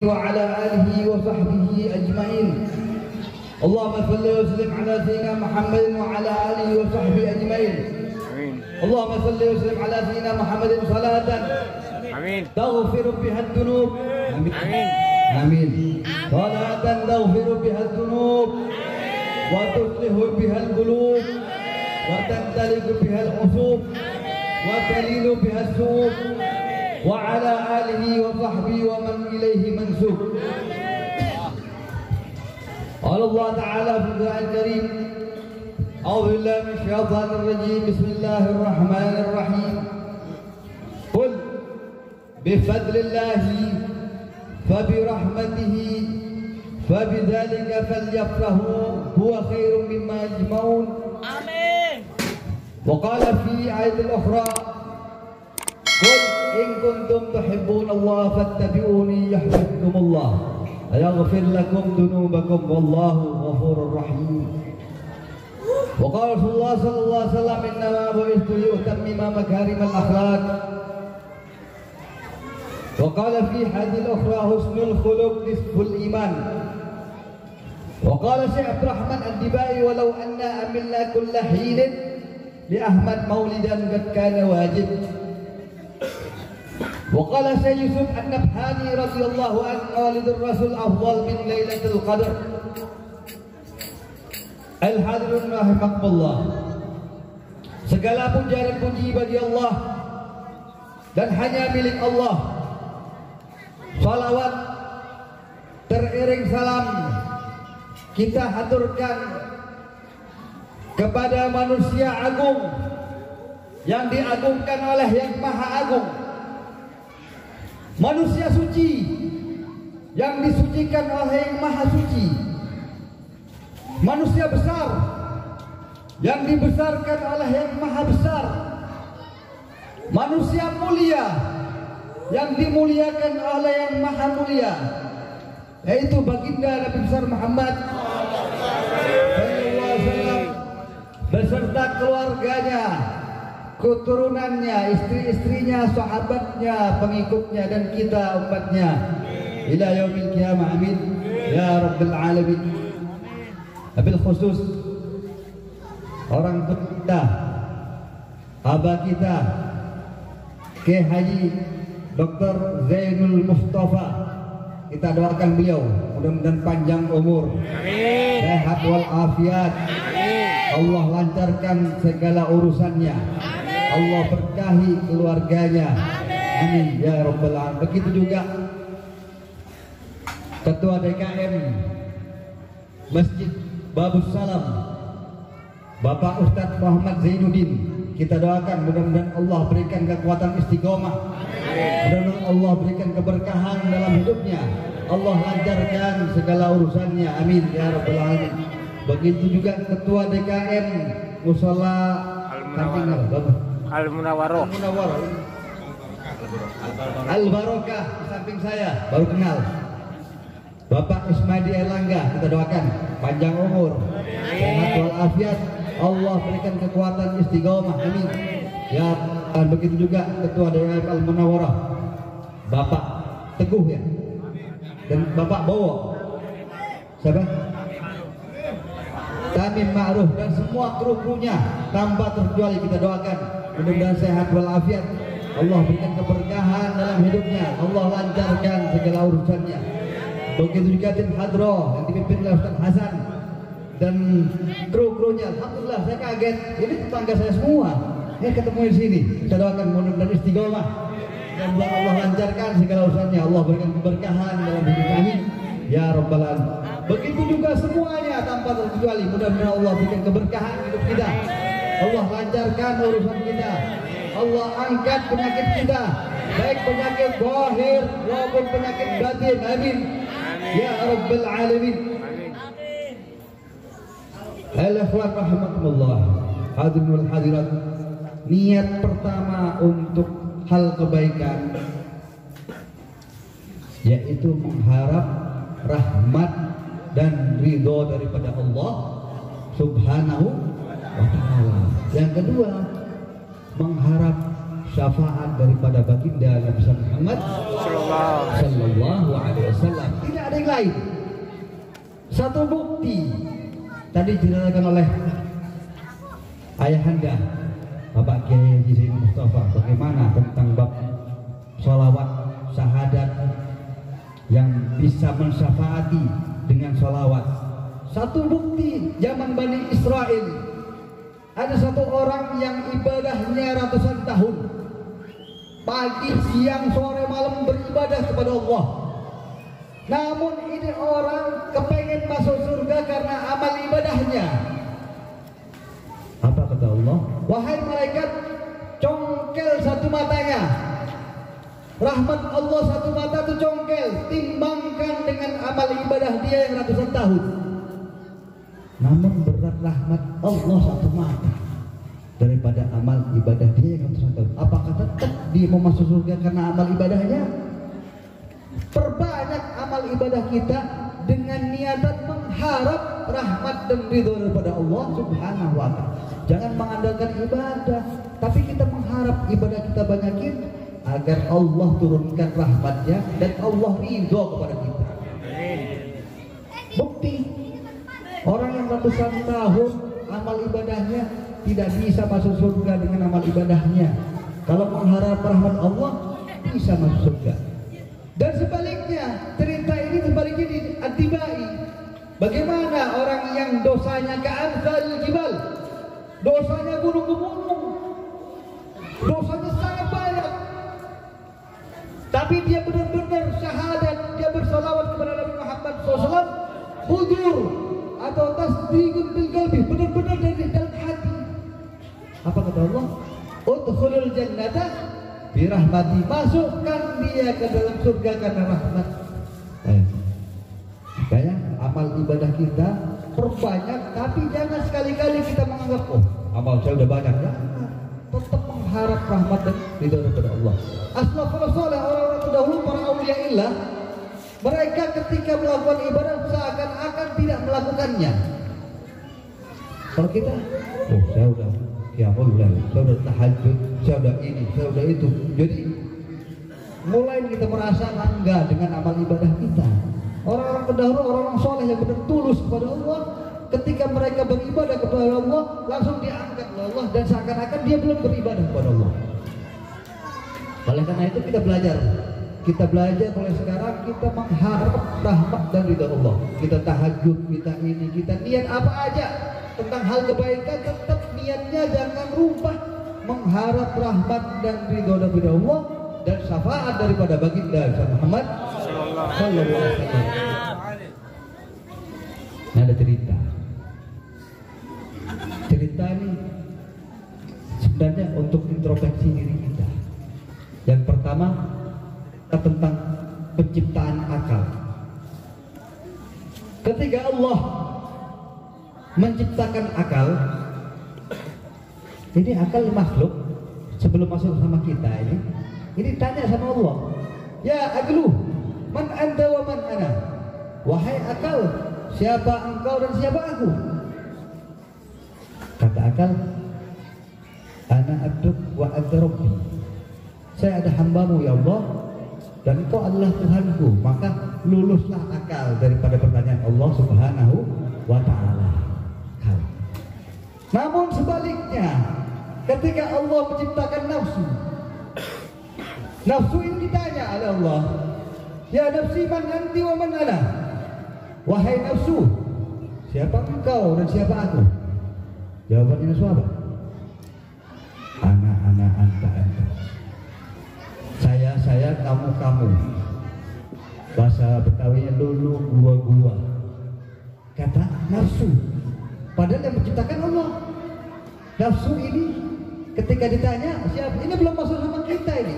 وعلى آله وصحبه أجمعين. اللهم صل وسلم على سيدنا محمد وعلى آله وصحبه أجمعين. اللهم صل وسلم على سيدنا محمد صلاة تغفر بها الذنوب. آمين. صلاة تغفر بها الذنوب وتصلح بها القلوب وتندلق بها العصوب وتلين بها السوق وعلى آله وصحبه ومن إليه منسوب. قال الله تعالى في القرآن الكريم: أعوذ بالله من الشيطان الرجيم، بسم الله الرحمن الرحيم. قل بفضل الله فبرحمته فبذلك فليفرحوا هو خير مما يجمعون. آمين. وقال في آية أخرى: قل إن كنتم تحبون الله فاتبعوني يحببكم الله ويغفر لكم ذنوبكم والله غفور رحيم. وقال رسول الله صلى الله عليه وسلم: إنما بعثت لأتمم مكارم الأخلاق. وقال في حديث الأخرى: حسن الخلق نصف الإيمان. وقال شيخ عبد الرحمن الدبائي: ولو أن أملنا كل حين لأحمد مولدا قد كان واجب. وقال سيد يوسف النبهاني رضي الله عنه: مولد الرسول أفضل من ليلة القدر. Al-hadirun rahimakumullah. Segala puja dan puji bagi Allah dan hanya milik Allah. Salawat teriring salam kita haturkan kepada manusia agung yang diagungkan oleh Yang Maha Agung, manusia suci yang disucikan oleh Yang Maha Suci, manusia besar yang dibesarkan oleh Yang Maha Besar, manusia mulia yang dimuliakan oleh Yang Maha Mulia, yaitu baginda Nabi besar Muhammad SAW beserta keluarganya, keturunannya, istri-istrinya, sahabatnya, pengikutnya, dan kita umatnya ila yaumil qiyamah. Amin ya rabbal alamin. Wabil khusus orang tua kita, abah kita, Kiai Haji Dr. Zainul Mustafa, kita doakan beliau mudah-mudahan panjang umur, sehat walafiat, Allah lancarkan segala urusannya, Allah berkahi keluarganya, amin ya rabbal alamin. Begitu juga Ketua DKM Masjid Babus Salam, Bapak Ustadz Muhammad Zainuddin, kita doakan mudah-mudahan Allah berikan kekuatan istiqomah, mudah-mudahan Allah berikan keberkahan dalam hidupnya, Allah lancarkan segala urusannya, amin ya rabbal alamin. Begitu juga Ketua DKM Musola Al-Munawwaroh Al-Barokah di samping saya, baru kenal Bapak Ismaidi Erlangga, kita doakan panjang umur, sehat walafiat, Allah berikan kekuatan istiqomah, amin ya. Dan begitu juga Ketua DKM Al-Munawwarah Bapak Teguh ya, dan Bapak Bowo, siapa? Tamim Ma'ruf, dan semua kru-krunya tanpa terkecuali kita doakan mudah-mudahan sehat walafiat, Allah berikan keberkahan dalam hidupnya, Allah lancarkan segala urusannya. Begitu juga tim hadroh yang dipimpin oleh Ustaz Hasan dan kru-krunya. Alhamdulillah saya kaget, ini tetangga saya semua ketemu di sini. Kita doakan mudah-mudahan istiqomah dan Allah lancarkan segala urusannya, Allah berikan keberkahan dalam hidup kami ya rabbal alamin. Begitu juga semuanya tanpa terkecuali, mudah-mudahan Allah berikan keberkahan hidup kita, Allah lancarkan urusan kita, Allah angkat penyakit kita, baik penyakit zahir maupun penyakit batin, amin ya rabbal alamin. Al-ikhwan rahimakumullah, hadirin wal hadirat, niat pertama untuk hal kebaikan yaitu mengharap rahmat dan ridho daripada Allah Subhanahu wa ta'ala. Yang kedua, mengharap syafaat daripada baginda Nabi Muhammad sallallahu alaihi wasallam. lain, satu bukti tadi dijelaskan oleh ayahanda Bapak Kiai Haji Zainal Mustafa bagaimana tentang bab sholawat syahadat yang bisa mensyafaati dengan sholawat. Satu bukti zaman Bani Israel, ada satu orang yang ibadahnya ratusan tahun, pagi, siang, sore, malam beribadah kepada Allah. Namun ini orang kepengen masuk surga karena amal ibadahnya. Apa kata Allah? Wahai malaikat, congkel satu matanya. Rahmat Allah satu mata itu congkel, timbangkan dengan amal ibadah dia yang ratusan tahun. Namun berat rahmat Allah satu mata daripada amal ibadah dia yang ratusan tahun. Apakah tetap dia mau masuk surga karena amal ibadahnya? Perbanyak amal ibadah kita dengan niatan mengharap rahmat dan ridho daripada Allah Subhanahu wa ta'ala. Jangan mengandalkan ibadah, tapi kita mengharap ibadah kita banyakin agar Allah turunkan rahmatnya dan Allah ridho kepada kita. Bukti orang yang ratusan tahun amal ibadahnya tidak bisa masuk surga dengan amal ibadahnya. Kalau mengharap rahmat Allah bisa masuk surga. Dan sebaliknya, cerita ini sebaliknya di At-Tibai. Bagaimana orang yang dosanya ka'amsal jibal, dosanya gunung-gunung, dosanya sangat banyak, tapi dia benar-benar syahadat, dia bersalawat kepada Nabi Muhammad SAW, hujur atau tasdiqun bil qalbi, benar-benar dari dalam hati. Apa kata Allah? Udkhulul jannata bi rahmati, masukkan dia ke dalam surga karena rahmat. Makanya amal ibadah kita perbanyak, tapi jangan sekali-kali kita menganggap oh amal saya udah banyak ya. Tetap mengharap rahmat dan ridho daripada Allah. As-salafus saleh, orang-orang terdahulu, para auliya illah, mereka ketika melakukan ibadah seakan-akan tidak melakukannya. Kalau kita, oh saya udah qiyamul lail, saya udah tahajud, saya udah ini, saya udah itu. Jadi mulai kita merasa bangga dengan amal ibadah kita. Orang-orang terdahulu, orang-orang soleh yang benar tulus kepada Allah, ketika mereka beribadah kepada Allah langsung diangkat oleh Allah dan seakan-akan dia belum beribadah kepada Allah. Oleh karena itu kita belajar mulai sekarang, kita mengharap rahmat dan ridha Allah. Kita tahajud, kita ini, kita niat apa aja tentang hal kebaikan, tetap niatnya jangan rubah, mengharap rahmat dan ridha daripada Allah dan syafaat daripada baginda Muhammad sallallahu alaihi wasallam. Nah, ada cerita ini sebenarnya untuk introspeksi diri kita. Yang pertama tentang penciptaan akal. Ketika Allah menciptakan akal, ini akal makhluk sebelum masuk sama kita ini tanya sama Allah, ya aqlu man anta wa man ana, wahai akal, siapa engkau dan siapa aku? Kata akal, ana abduk wa anta rabbi, saya ada hambamu ya Allah dan engkau adalah Tuhanku. Maka luluslah akal daripada pertanyaan Allah Subhanahu wa ta'ala. Namun sebaliknya, ketika Allah menciptakan nafsu ini ditanya oleh Allah, ya nafsi man anti wa man ana, wahai nafsu, siapa engkau dan siapa aku? Jawabannya nafsu apa? Ana anta. Saya kamu. Bahasa Betawinya dulu gua. Kata nafsu. Padahal yang menciptakan Allah. Nafsu ini ketika ditanya siapa, ini belum masuk sama kita ini.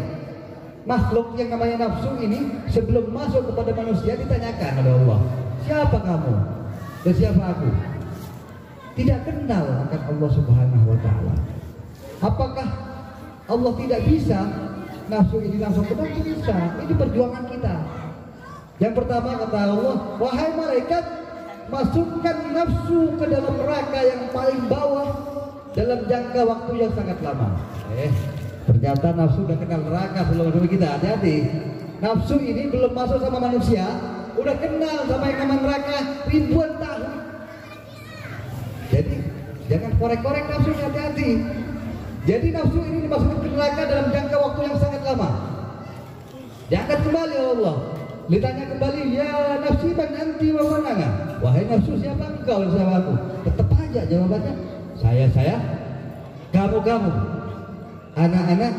Makhluk yang namanya nafsu ini sebelum masuk kepada manusia ditanyakan oleh Allah, siapa kamu dan siapa aku? Tidak kenal akan Allah Subhanahu wa ta'ala. Apakah Allah tidak bisa nafsu ini langsung benar? Bisa. Ini perjuangan kita. Yang pertama kata Allah, wahai malaikat, masukkan nafsu ke dalam neraka yang paling bawah dalam jangka waktu yang sangat lama. Ternyata nafsu udah kenal neraka sebelum kita. Hati-hati. Nafsu ini belum masuk sama manusia, udah kenal sama yang nama neraka ribuan tahun. Jadi jangan korek-korek nafsunya, hati-hati. Jadi nafsu ini dimasukkan ke neraka dalam jangka waktu yang sangat lama. Diangkat kembali oleh Allah. Ditanya kembali, ya nafsi man anti wa manana. Wahai nafsu, siapa engkau sama aku? Tetap aja jawabannya, saya, kamu, anak-anak,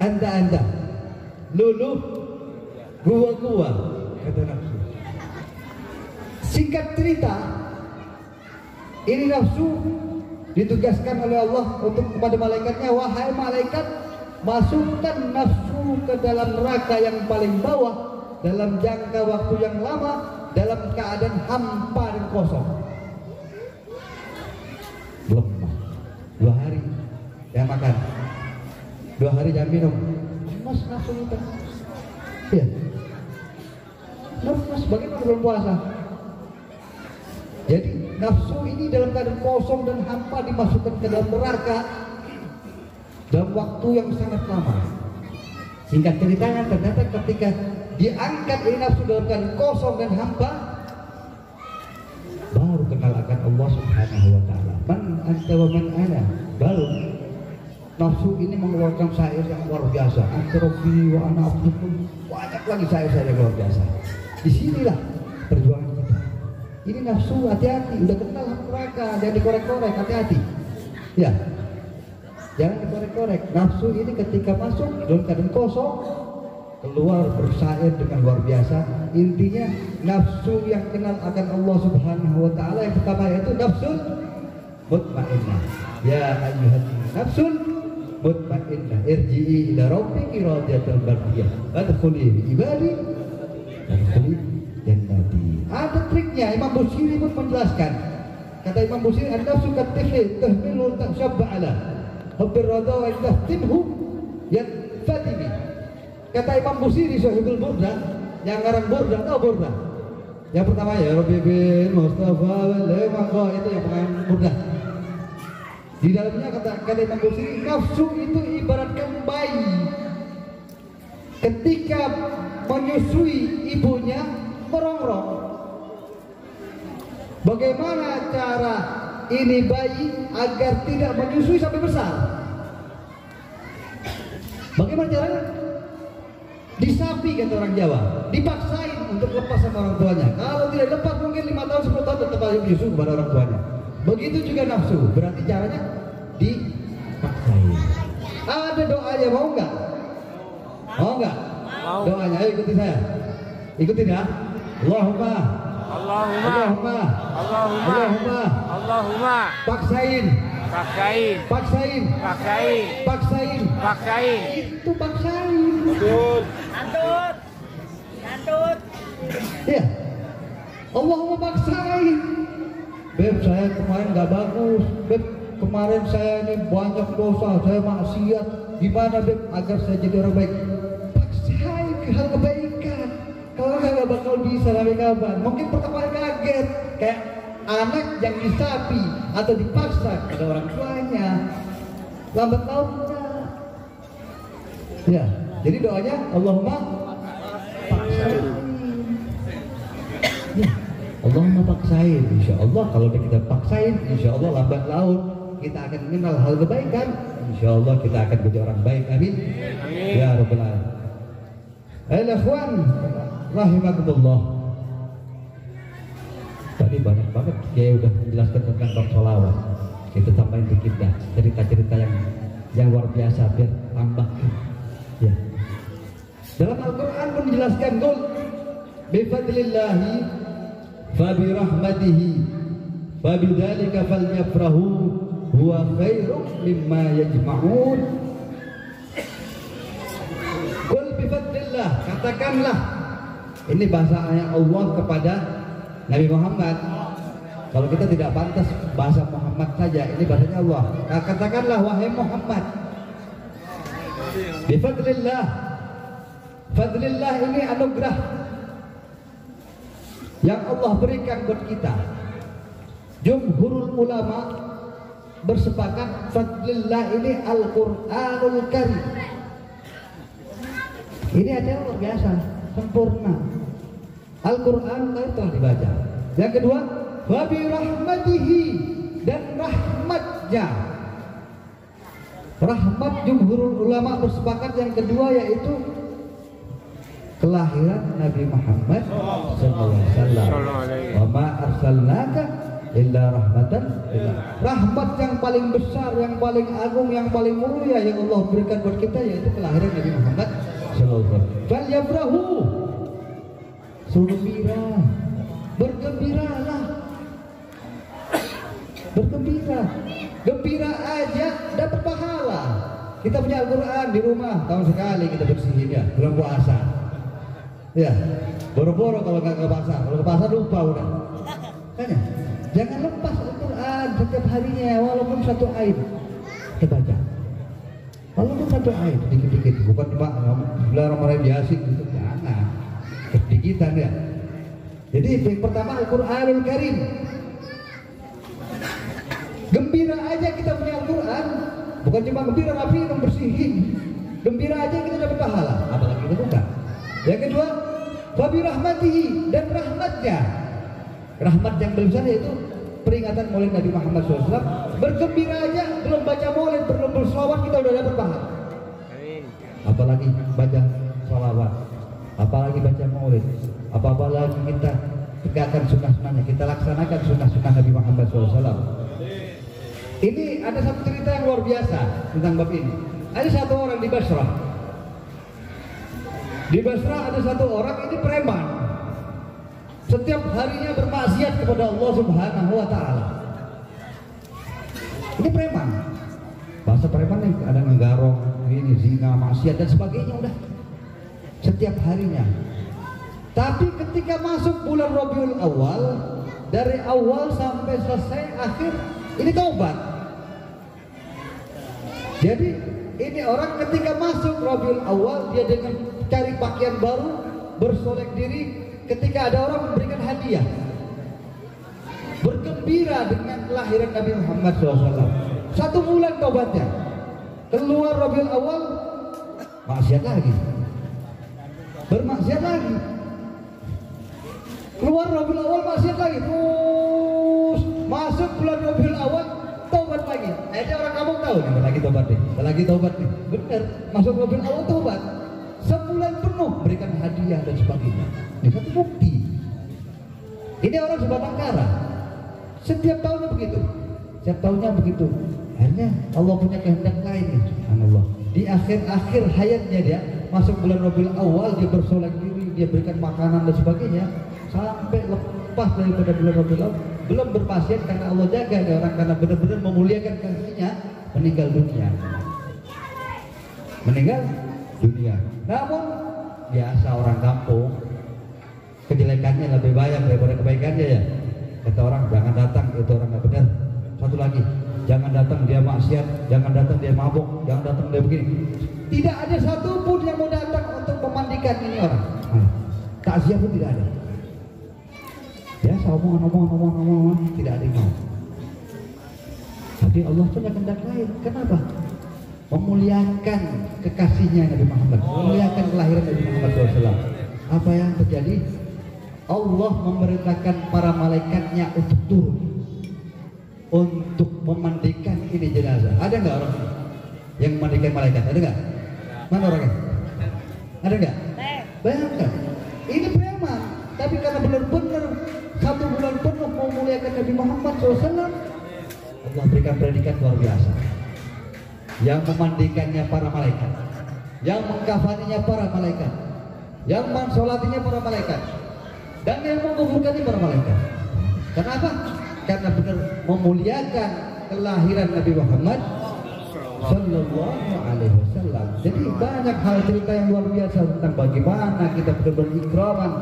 anda, lulu, gua, kata nafsu. Singkat cerita, ini nafsu ditugaskan oleh Allah untuk kepada malaikatnya, wahai malaikat, masukkan nafsu ke dalam neraka yang paling bawah dalam jangka waktu yang lama, dalam keadaan hampa dan kosong. Lemah. 2 hari jangan makan, 2 hari jangan minum. Lemas nafsu kita. Iya. Lemas, bagaimana belum puasa? Jadi nafsu ini dalam keadaan kosong dan hampa dimasukkan ke dalam neraka dalam waktu yang sangat lama. Singkat ceritanya, ternyata ketika diangkat ini nafsu dalam keadaan kosong dan hampa, baru kenal akan Allah Subhanahu wa ta'ala. Man anta wa man ana. Baru nafsu ini mengeluarkan syair yang luar biasa. Anta rabbi wa ana abdukum. Banyak lagi syair-syair yang luar biasa. Disinilah perjuangan kita. Ini nafsu, hati-hati. Udah kenal neraka, jangan dikorek-korek, hati-hati. Ya, jangan dikorek-korek. Nafsu ini ketika masuk dalam keadaan kosong, keluar bersyair dengan luar biasa. Intinya nafsu yang kenal akan Allah Subhanahu wa ta'ala yang pertama yaitu nafsun mutmainnah. Ya ayyuhan nafsun mutmainnah, irji'i ila rabbiki radiyatan mardiyah wadkhuli bi ibadi wadkhuli jannati. Ada triknya. Imam Busiri pun menjelaskan. Kata Imam Busiri, an-nafsu katifli tahmilu tashabba ala hubbir radha wa tahtimhu yatfatimi. Kata Imam Busiri Sahibul Burda, yang ngarang Burda, tahu Burda? Yang pertama ya Rabbi bin Mustafa Lemangko, itu yang pengarang Burda. Di dalamnya kata Imam Busiri, nafsu itu ibaratkan bayi ketika menyusui ibunya merongrong. Bagaimana cara ini bayi agar tidak menyusui sampai besar? Bagaimana caranya? Disapi, kata orang Jawa, dipaksain untuk lepas sama orang tuanya. Kalau tidak lepas mungkin 5 tahun 10 tahun tetap menyusu kepada orang tuanya. Begitu juga nafsu, berarti caranya dipaksain. Ada doanya, mau nggak? Mau nggak? Doanya, ayo ikuti saya. Ikutin ya. Allahumma paksain. Itu paksain. Antut. Ya. Allahumma paksain. Beb, saya kemarin nggak bagus. Beb, kemarin saya ini banyak dosa, saya maksiat. Gimana Beb agar saya jadi orang baik? Paksain ke hal kebaikan. Kalau nggak bakal bisa sampai kapan? Mungkin pertama kali kaget, kayak anak yang disapi atau dipaksa pada orang tuanya. Lambat launnya. Ya, jadi doanya Allahumma paksain. Ya, Allahumma paksain. Insya Allah kalau kita paksain, insya Allah lambat laun kita akan mengenal hal kebaikan. Insya Allah kita akan menjadi orang baik. Amin. Ya Rabbal Alamin. Ikhwan rahimakumullah. Tadi banyak banget dia udah menjelaskan tentang bab sholawat. Kita tambahin dikit dah cerita-cerita yang luar biasa biar tambah. Ya. Dalam Al-Quran pun dijelaskan, qul bifadlillahi fabirahmatihi fabidzalika falyafrahu huwa khairum mimma yajma'un. Qul bifadlillah, katakanlah, ini bahasa ayat Allah kepada Nabi Muhammad. Kalau kita tidak pantas bahasa Muhammad saja, ini bahasanya Allah. Katakanlah wahai Muhammad, bifadlillah. Fadlillah ini anugerah yang Allah berikan buat kita. Jumhurul ulama bersepakat fadlillah ini Al-Qur'anul Karim. Ini ada luar biasa, sempurna. Al-Quran telah dibaca. Yang kedua, wa bi rahmatihi, dan rahmatnya. Rahmat jumhurul ulama bersepakat yang kedua yaitu kelahiran Nabi Muhammad SAW. Wa ma arsalnaka illa rahmatan lil alamin. Rahmat yang paling besar, yang paling agung, yang paling mulia yang Allah berikan buat kita yaitu kelahiran Nabi Muhammad SAW. Fal yabrahu, gembira, bergembiralah, bergembira, gembira aja dapat pahala. Kita punya Al-Quran di rumah tahun sekali kita bersihin ya, bulan puasa. Ya, boro-boro kalau nggak ke pasar, kalau ke pasar lupa udah. Kan ya? Jangan lepas Al-Quran setiap harinya, walaupun satu ayat kita baca. Walaupun satu ayat, dikit-dikit, bukan cuma bulan Ramadan biasa gitu, jangan. Kedikitan ya. Jadi yang pertama Al-Quranul Karim. Gembira aja kita punya Al-Quran, bukan cuma gembira tapi membersihin. Gembira aja kita dapat pahala, apalagi kita buka. Yang kedua, wabi rahmatihi, dan rahmatnya. Rahmat yang besar yaitu peringatan Maulid Nabi Muhammad SAW. Bergembira aja, belum baca Maulid, belum berselawat kita udah dapat pahala. Apalagi baca selawat, apalagi baca Maulid, apalagi kita tegakkan sunnah-sunnahnya, kita laksanakan sunnah-sunnah Nabi Muhammad SAW. Ini ada satu cerita yang luar biasa tentang bab ini. Ada satu orang di Basrah. Di Basrah ada satu orang, ini preman. Setiap harinya bermaksiat kepada Allah Subhanahu wa Ta'ala. Ini preman. Bahasa preman nih, ada ngegarong, ini zina, maksiat dan sebagainya udah. Setiap harinya. Tapi ketika masuk bulan Rabiul Awal, dari awal sampai selesai akhir, ini taubat. Jadi ini orang ketika masuk Rabiul Awal, dia dengan cari pakaian baru, bersolek diri. Ketika ada orang memberikan hadiah, bergembira dengan kelahiran Nabi Muhammad SAW. 1 bulan taubatnya. Keluar Rabiul Awal, maksiat lagi, bermaksiat lagi. Keluar Rabiul Awal, maksiat lagi. Terus masuk bulan Rabiul Awal, taubat lagi. Ada orang kampung tahu nih, lagi taubat nih, lagi taubat nih. Benar, masuk Rabiul Awal taubat. Sebulan penuh berikan hadiah dan sebagainya. Ini satu bukti. Ini orang sebatang kara. Setiap tahunnya begitu. Setiap tahunnya begitu. Akhirnya Allah punya kehendak lain nih, subhanallah. Di akhir-akhir hayatnya dia, masuk bulan Rabiul Awal, dia bersolek diri, dia berikan makanan dan sebagainya, sampai lepas daripada bulan Rabiul Awal, belum bermaksiat karena Allah jaga dia orang, karena benar-benar memuliakan kasihnya, meninggal dunia. Meninggal dunia. Namun biasa orang kampung, kejelekannya lebih banyak daripada kebaikannya ya. Kata orang jangan datang, itu orang nggak benar. Satu lagi, jangan datang dia maksiat, jangan datang dia mabuk, jangan datang dia begini. Tidak ada satupun yang mau datang untuk memandikan ini orang. Takziah pun tidak ada. Ya, omongan, tidak ada yang mau. Tapi Allah punya kehendak lain. Kenapa? Memuliakan kekasihnya Nabi Muhammad, memuliakan kelahiran Nabi Muhammad SAW. Apa yang terjadi? Allah memerintahkan para malaikatnya untuk turun, untuk memandikan ini jenazah. Ada nggak orang yang memandikan malaikat? Ada nggak? Mana orangnya? Ada nggak? Bayangkan, ini preman, tapi karena benar-benar 1 bulan penuh memuliakan Nabi Muhammad SAW, Allah berikan predikat luar biasa. Yang memandikannya para malaikat, yang mengkafaninya para malaikat, yang mensolatinya para malaikat, dan yang menguburkannya para malaikat. Kenapa? Karena benar memuliakan kelahiran Nabi Muhammad Sallallahu Alaihi Wasallam. Jadi banyak hal cerita yang luar biasa tentang bagaimana kita benar-benar ikraman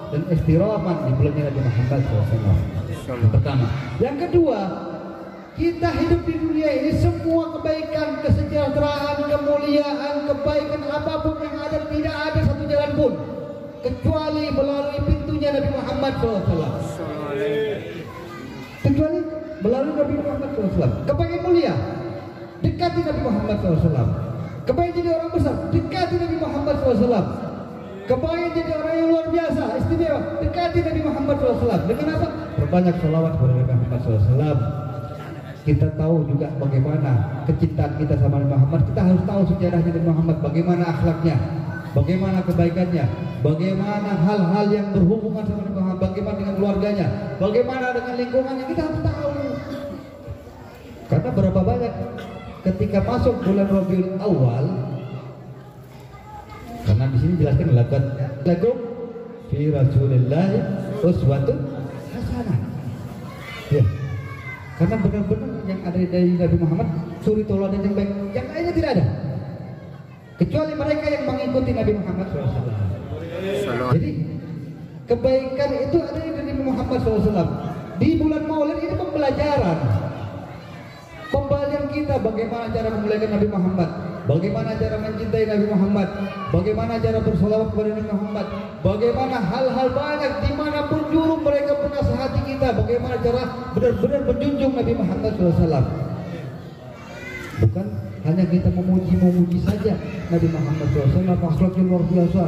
dan istiraman di bulannya Nabi Muhammad SAW. Yang pertama. Yang kedua, kita hidup di dunia ini, semua kebaikan, kesejahteraan, kemuliaan, kebaikan apapun yang ada, tidak ada satu jalan pun kecuali melalui pintunya Nabi Muhammad SAW. Kecuali melalui Nabi Muhammad SAW. Kepengen mulia, dekati Nabi Muhammad SAW. Kepengen jadi orang besar, dekati Nabi Muhammad SAW. Kepengen jadi orang yang luar biasa, istimewa, dekati Nabi Muhammad SAW. Dengan apa? Perbanyak sholawat kepada Nabi Muhammad SAW. Kita tahu juga bagaimana kecintaan kita sama Nabi Muhammad. Kita harus tahu sejarah Nabi Muhammad, bagaimana akhlaknya, bagaimana kebaikannya, bagaimana hal-hal yang berhubungan sama Nabi Muhammad, bagaimana dengan keluarganya, bagaimana dengan lingkungannya. Kita harus tahu. Karena berapa banyak ketika masuk bulan Rabiul Awal, karena di sini jelaskan lakum fi Rasulillah uswatun hasanah. Ya. Karena benar-benar yang ada dari Nabi Muhammad suri tauladan yang baik, yang lainnya tidak ada. Kecuali mereka yang mengikuti Nabi Muhammad SAW. Jadi kebaikan itu ada dari Nabi Muhammad SAW. Di bulan Maulid ini pembelajaran kita bagaimana cara memuliakan Nabi Muhammad, bagaimana cara mencintai Nabi Muhammad, bagaimana cara bersolawat kepada Nabi Muhammad, bagaimana hal-hal banyak dimanapun juru mereka menasihati kita, bagaimana cara benar-benar menjunjung Nabi Muhammad SAW. Bukan hanya kita memuji saja Nabi Muhammad SAW, akhlaknya luar biasa,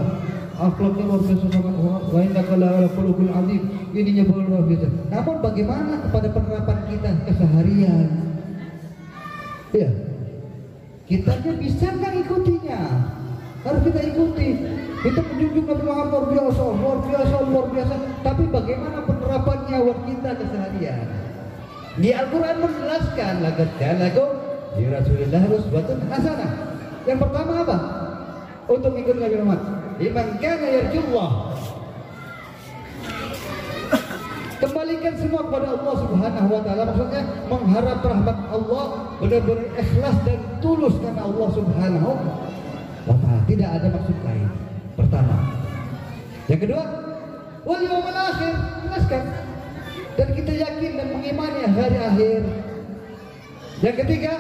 akhlaknya luar biasa sangat wa innaka la'ala khuluqin azim, ininya luar biasa. Namun bagaimana kepada penerapan kita keseharian? Ya, kita bisa nggak ikutinya? Harus kita ikuti. Kita menjunjung Nabi Muhammad luar biasa, luar biasa, luar biasa. Tapi bagaimana penerapannya buat kita keseharian? Di Al-Quran menjelaskan laqad kana lakum fi Rasulillah uswatun hasanah. Yang pertama apa? Untuk ikut Nabi Muhammad. Liman kana yarjullah. Kembalikan semua kepada Allah Subhanahu wa taala, maksudnya mengharap rahmat Allah, benar-benar ikhlas dan tulus karena Allah Subhanahu wa taala, tidak ada maksud lain. Pertama. Yang kedua, wal yaumil akhir, jelaskan. Dan kita yakin dan mengimani hari akhir. Yang ketiga,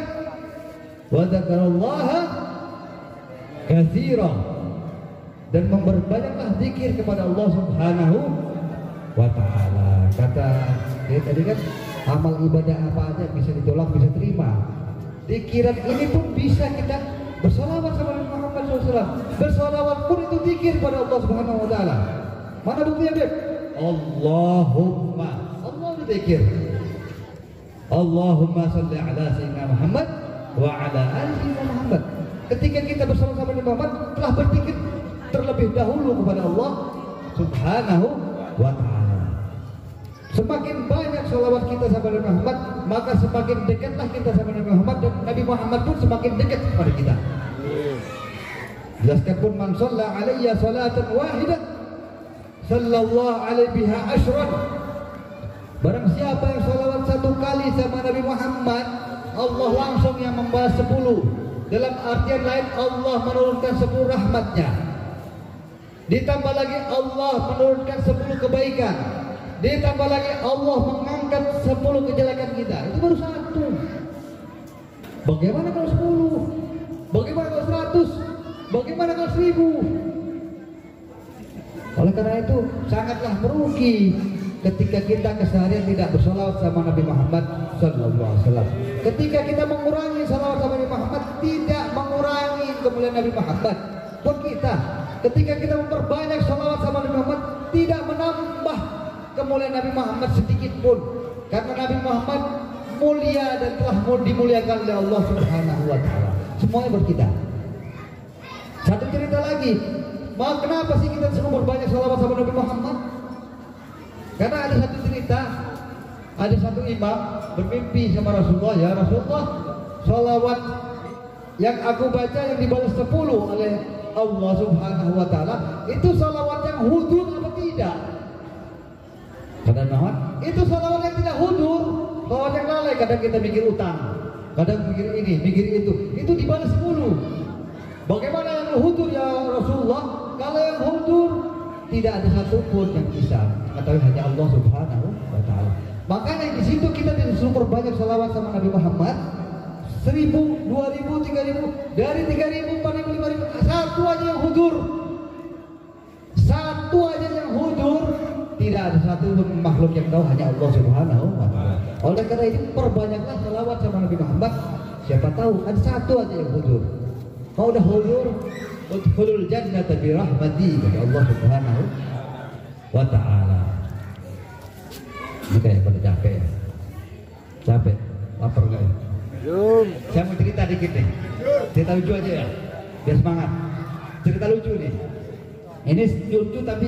wa dzakarallaha katsiran, dan memperbanyaklah zikir kepada Allah Subhanahu wa taala. Kata tadi kan, amal ibadah apa aja bisa ditolak, bisa terima. Zikiran ini pun bisa kita bersolawat sama Nabi Muhammad SAW. Bersolawat pun itu zikir pada Allah Subhanahu wa taala. Mana buktinya, Beb? Allahumma, Allah itu zikir. Allahumma shalli ala sayyidina Muhammad wa ala ali sayyidina Muhammad. Ketika kita bersama sama Nabi Muhammad telah berzikir terlebih dahulu kepada Allah Subhanahu wa taala. Semakin banyak salawat kita sama Nabi Muhammad, maka semakin dekatlah kita sama Nabi Muhammad, dan Nabi Muhammad pun semakin dekat kepada kita. Jelaskan pun, man shalla alayya salatan wahidah sallallahu alaihi biha asyran. Barang siapa yang salawat satu kali sama Nabi Muhammad, Allah langsung yang membalas 10. Dalam artian lain, Allah menurunkan 10 rahmatnya. Ditambah lagi Allah menurunkan 10 kebaikan. Ditambah lagi Allah mengangkat 10 kejelekan kita. Itu baru 1. Bagaimana kalau 10? Bagaimana kalau 100? Bagaimana kalau 1000? Oleh karena itu sangatlah merugi ketika kita keseharian tidak bersolawat sama Nabi Muhammad SAW. Ketika kita mengurangi salawat sama Nabi Muhammad, tidak mengurangi kemuliaan Nabi Muhammad. Pun kita, ketika kita memperbanyak salawat sama Nabi Muhammad, tidak menambah kemuliaan Nabi Muhammad sedikit pun, karena Nabi Muhammad mulia dan telah dimuliakan oleh Allah Subhanahu wa taala. Semuanya buat kita. Satu cerita lagi, kenapa sih kita selalu berbanyak salawat sama Nabi Muhammad? Karena ada satu cerita, ada satu imam bermimpi sama Rasulullah, ya Rasulullah, salawat yang aku baca yang dibalas 10 oleh Allah Subhanahu wa taala, itu salawat yang hudur atau tidak? Kata Nabi, itu salawat yang tidak hudur, salawat yang lalai. Kadang kita mikir utang, kadang mikir ini, mikir itu dibalas 10. Bagaimana yang hudur ya Rasulullah? Kalau yang hudur tidak ada satupun yang bisa, kata hanya Allah Subhanahu wa taala. Makanya di situ kita disuruh perbanyak salawat sama Nabi Muhammad. 1000, 2000, 3000, dari 3000, 4000, 5000, satu aja yang hudur. Satu aja yang hudur. Tidak ada satu makhluk yang tahu, hanya Allah Subhanahu wa taala. Oleh karena itu perbanyaklah salawat sama Nabi Muhammad. Siapa tahu ada satu aja yang hudur. Kalau udah hudur, udkhulul jannata bi rahmati, kata Allah Subhanahu wa ta'ala. Ini kayak pada capek ya? Capek? Lapar gak ya? Belum. Saya mau cerita dikit nih. Cerita lucu aja ya, biar semangat. Cerita lucu nih. Ini lucu tapi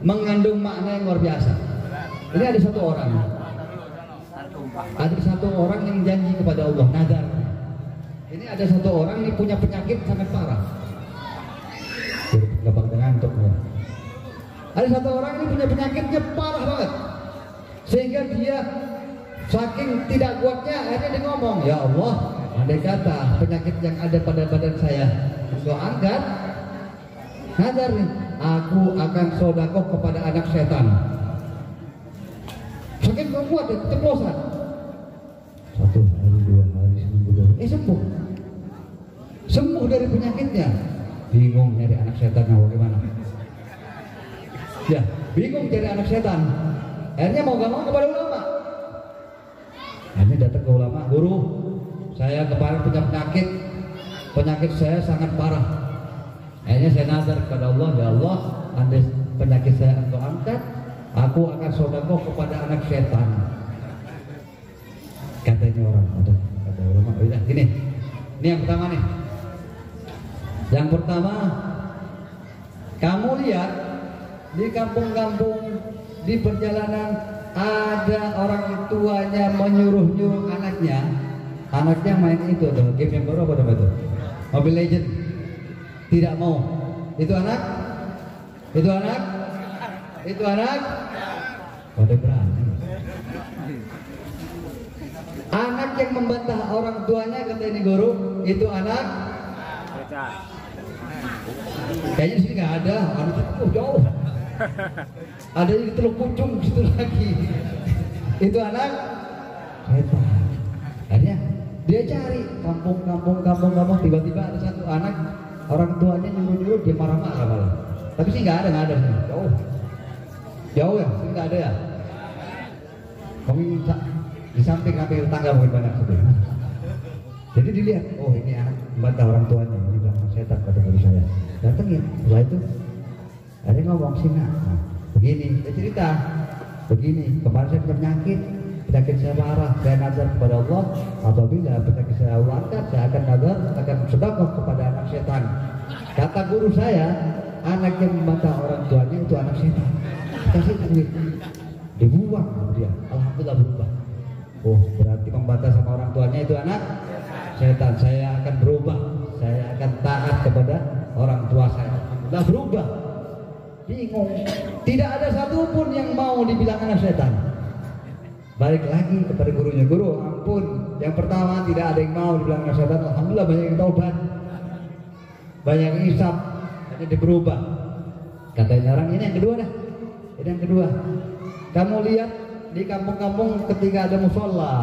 mengandung makna yang luar biasa. Ini ada satu orang. Ada satu orang yang janji kepada Allah, nazar. Ini ada satu orang yang punya penyakit sangat parah. Gampang ngantuk ya. Ada satu orang ini punya penyakitnya parah banget, sehingga dia saking tidak kuatnya akhirnya dia ngomong, ya Allah, andai kata penyakit yang ada pada badan saya Engkau angkat, nazar nih, aku akan sodakoh kepada anak setan. Saking kuat ya, keceplosan. 1 hari, 2 hari, seminggu, 2 hari, sembuh. Sembuh dari penyakitnya. Bingung nyari anak setan, bagaimana? Ya, bingung cari anak setan. Akhirnya mau gak mau kepada ulama. Akhirnya datang ke ulama, guru, saya kemarin punya penyakit saya sangat parah. Akhirnya saya nazar kepada Allah, ya Allah, andai penyakit saya Engkau angkat, aku akan sedekah kepada anak setan. Katanya orang, kata ulama, udah gini. Ini yang pertama nih. Yang pertama, kamu lihat di kampung-kampung, di perjalanan ada orang tuanya menyuruh-nyuruh anaknya main itu, ada game yang baru apa itu? Mobile Legend. Tidak mau. Itu anak pada berani. Anak yang membantah orang tuanya, kata ini guru, itu anak. Kayaknya di sini nggak ada, anak itu jauh. Ada di Teluk Pucung situ lagi. Itu anak setan. Akhirnya dia cari kampung, tiba-tiba ada satu anak, orang tuanya nyuruh-nyuruh, dia marah-marah malah. Tapi sih nggak ada sih. Jauh ya, sih nggak ada ya. Mungkin di samping kami tetangga mungkin banyak sudah. Jadi dilihat, oh ini anak membantah orang tuanya, ini bilang setan kata guru saya. Datengin, setelah itu ada ngomong sih nah, begini, dia cerita, begini, kemarin saya punya penyakit saya parah, saya nazar kepada Allah, apabila penyakit saya Allah angkat, saya akan nazar, akan sedekah kepada anak setan. Kata guru saya, anak yang membantah orang tuanya itu anak setan. Kasih duit, dibuang kemudian, alhamdulillah berubah. Oh berarti membantah sama orang tuanya itu anak setan. Saya akan berubah, saya akan taat kepada orang tua saya. Alhamdulillah berubah. Bingung, tidak ada satupun yang mau dibilang anak setan. Balik lagi kepada gurunya, guru ampun, yang pertama tidak ada yang mau dibilang anak setan. Alhamdulillah banyak yang taubat, banyak yang isap, jadi dia berubah. Katanya orang ini yang kedua dah. Ini yang kedua, kamu lihat di kampung-kampung ketika ada musola,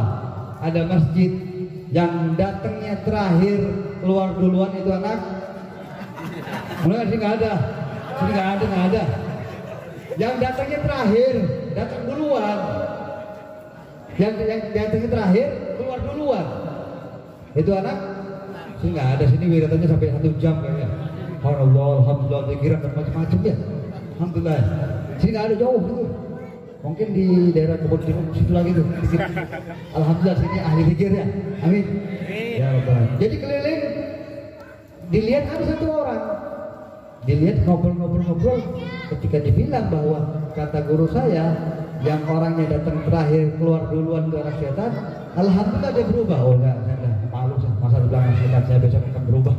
ada masjid, yang datangnya terakhir keluar duluan itu anak. Mulai sih nggak ada. Sini nggak ada. Yang datangnya terakhir, datang duluan. Yang datangnya terakhir, keluar duluan. Itu anak. Sini nggak ada. Sini datangnya sampai 1 jam kayaknya. Alhamdulillah, dikira macam-macam ya. Alhamdulillah. Sini nggak ada, jauh gitu. Mungkin di daerah kebun jeruk situ lagi tuh. Alhamdulillah sini ahli zikir ya. Amin. Ya Rabbal. Jadi keliling, dilihat ada satu orang. Dilihat ngobrol-ngobrol, ketika dibilang bahwa kata guru saya yang orangnya datang terakhir keluar duluan itu anak setan, alhamdulillah dia berubah. Oh enggak, saya udah malu masa bilang anak setan, saya besok akan berubah.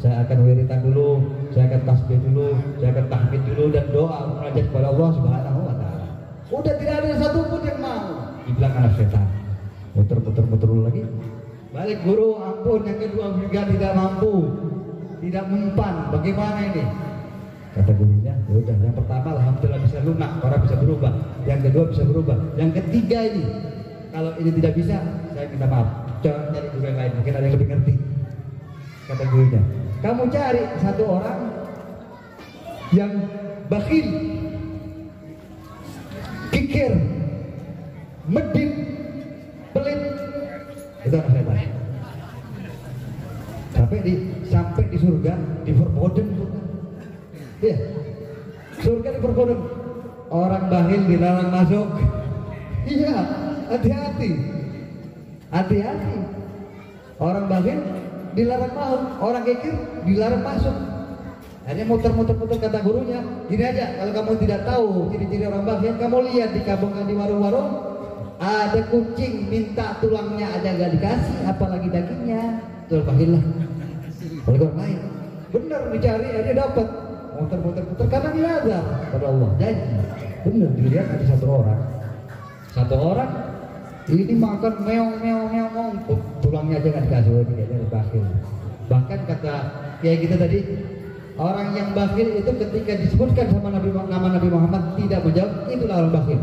Saya akan wiritan dulu, saya akan tasbih dulu, saya akan tahmid dulu dan doa munajat kepada Allah Subhanahu wa taala. Udah tidak ada satupun yang mau dibilang anak setan. Muter lagi. Balik guru, ampun, yang kedua juga tidak mampu. Tidak mempan, bagaimana ini? Kata gurunya, ya udah, yang pertama alhamdulillah bisa lunak, orang bisa berubah. Yang kedua bisa berubah. Yang ketiga ini, kalau ini tidak bisa, saya minta maaf. Jangan cari guru yang lain, mungkin ada yang lebih ngerti. Kata gurunya, kamu cari satu orang yang bakhil, kikir, medit, pelit. Itu anak setan. Siapa sampai di surga di forbidden. Iya, surga di forbidden. Orang bakhil dilarang masuk. Iya, hati-hati. Orang bakhil dilarang masuk, orang kikir dilarang masuk. Hanya muter-muter kata gurunya. Gini aja, kalau kamu tidak tahu ciri-ciri orang bakhil, kamu lihat di kampung, di warung-warung, ada kucing minta tulangnya aja gak dikasih, apalagi dagingnya. Itu bakhil lah. Oleh orang lain, benar dicari aja dapat. Muter-muter karena dia ada pada Allah. Jadi benar dilihat ada satu orang ini makan meong, tulangnya aja nggak dikasih, dia dari bakhil. Bahkan kata kayak kita tadi, orang yang bakhil itu ketika disebutkan sama nama Nabi Muhammad tidak menjawab, itulah orang bakhil.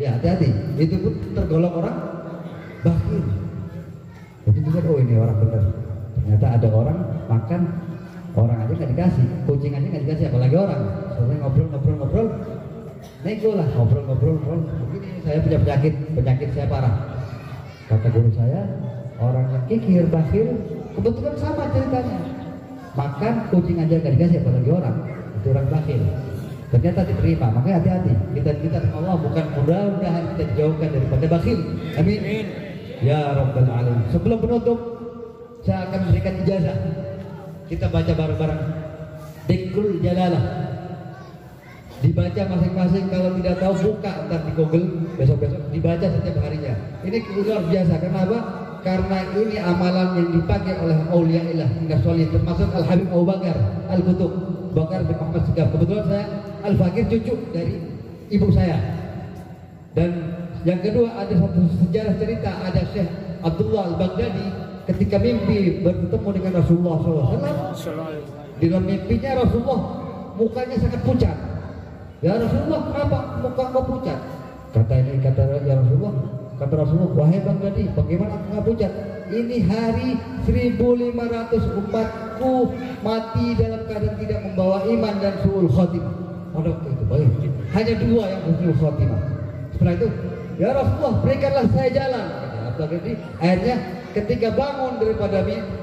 Ya hati-hati, itu pun tergolong orang bakhil. Jadi juga ini orang benar. Ternyata ada orang makan, orang aja nggak dikasih, kucing aja nggak dikasih, apalagi orang. Soalnya ngobrol, nego lah, ngobrol. Begini, saya punya penyakit saya parah. Kata guru saya, orang yang kikir, bakhil, kebetulan sama ceritanya. Makan kucing aja nggak dikasih, apalagi orang. Itu orang bakhil. Ternyata diterima, makanya hati-hati. Kita Allah bukan mudah-mudahan kita dijauhkan daripada bakhil. Amin. Ya Rabbal Alamin. Sebelum penutup, saya akan memberikan ijazah. Kita baca bareng-bareng Dzikrul Jalalah. Dibaca masing-masing, kalau tidak tahu buka ntar di Google, besok-besok dibaca setiap harinya. Ini luar biasa. Kenapa? Karena ini amalan yang dipakai oleh auliaillah hingga solih, termasuk Al Habib Abu Bakar Al Kutub Bakar bin Muhammad Segaf. Kebetulan saya Al Fakir cucu dari ibu saya. Dan yang kedua, ada satu sejarah cerita, ada Syekh Abdullah Al-Baghdadi ketika mimpi bertemu dengan Rasulullah SAW. Di dalam mimpinya Rasulullah mukanya sangat pucat. Ya Rasulullah, kenapa muka kau pucat? Kata ya Rasulullah, wahai Baghdadi, bagaimana aku nggak pucat? Ini hari 1500 umatku mati dalam keadaan tidak membawa iman dan su'ul khotimah. Pada waktu itu baik, hanya 2 yang su'ul khotimah. Setelah itu, ya Rasulullah, berikanlah saya jalan. Jadi akhirnya ketika bangun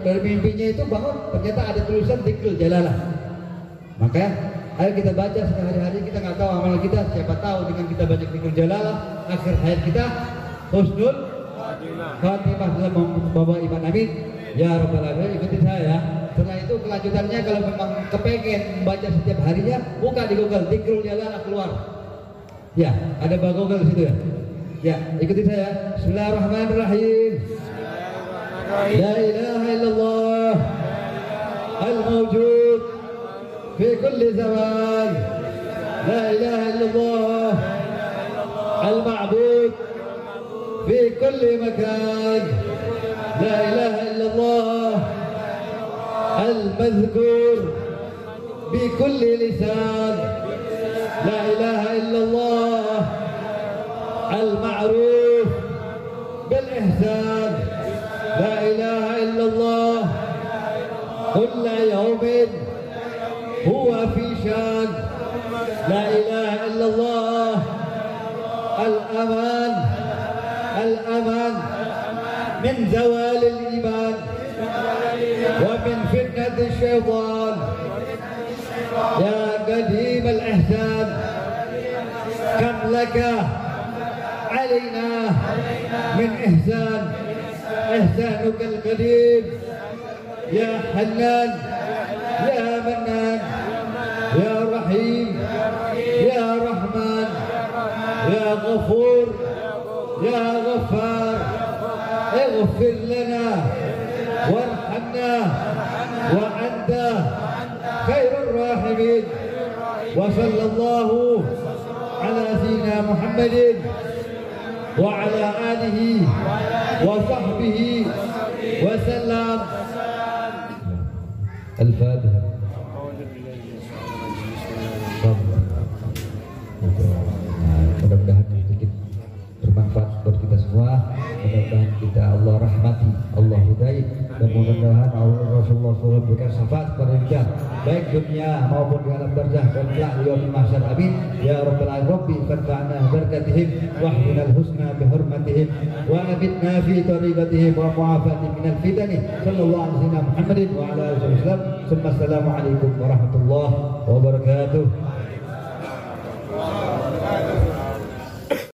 dari mimpinya itu bangun, ternyata ada tulisan Dzikrul Jalalah. Makanya ayo kita baca sehari-hari. Kita nggak tahu amal kita, siapa tahu dengan kita baca Dzikrul Jalalah akhir hayat kita husnul khatimah dalam membawa iman. Amin ya Rabbal Alamin. Ikuti saya. Setelah itu kelanjutannya, kalau memang kepengen membaca setiap harinya, buka di Google Dzikrul Jalalah, keluar. Ya, ada Google di situ ya. Ya, ikuti saya. Bismillahirrahmanirrahim. La ilaha illallah al-mawjud fi kulli zaman. La ilaha illallah al-ma'bud fi kulli makan. La ilaha illallah al-madhkur bi kulli lisan. La ilaha illallah المعروف بالإحسان. لا إله إلا الله كل يوم هو في شان. لا إله إلا الله الأمان من زوال الإيمان ومن فتنة الشيطان. يا قديم الإحسان، كم لك علينا من إحسانك القديم. يا حنان يا منان يا رحيم يا رحمن يا غفور يا غفار، اغفر لنا وارحمنا وأنت خير الراحمين. وصلى الله على سيدنا محمد وعلى آله وصحبه وسلم. الفاتحة. Mudah-mudahan sedikit bermanfaat buat kita semua. Mudah-mudahan kita Allah rahmati, Allah hidayah, dan mudah-mudahan Allah Rasulullah SAW berikan memberikan syafaat kepada kita baik dunia maupun di alam barzah dan kelak di yaumil mahsyar. Amin ya rabbal alamin. Rabbi fanfa'na barakatihim wahdina al-husna bihurmatihim wa abidna fi tariqatihim wa mu'afati minal fitani. Sallallahu alaihi wasallam Muhammadin wa ala alihi wasallam. Assalamu alaikum warahmatullahi wabarakatuh.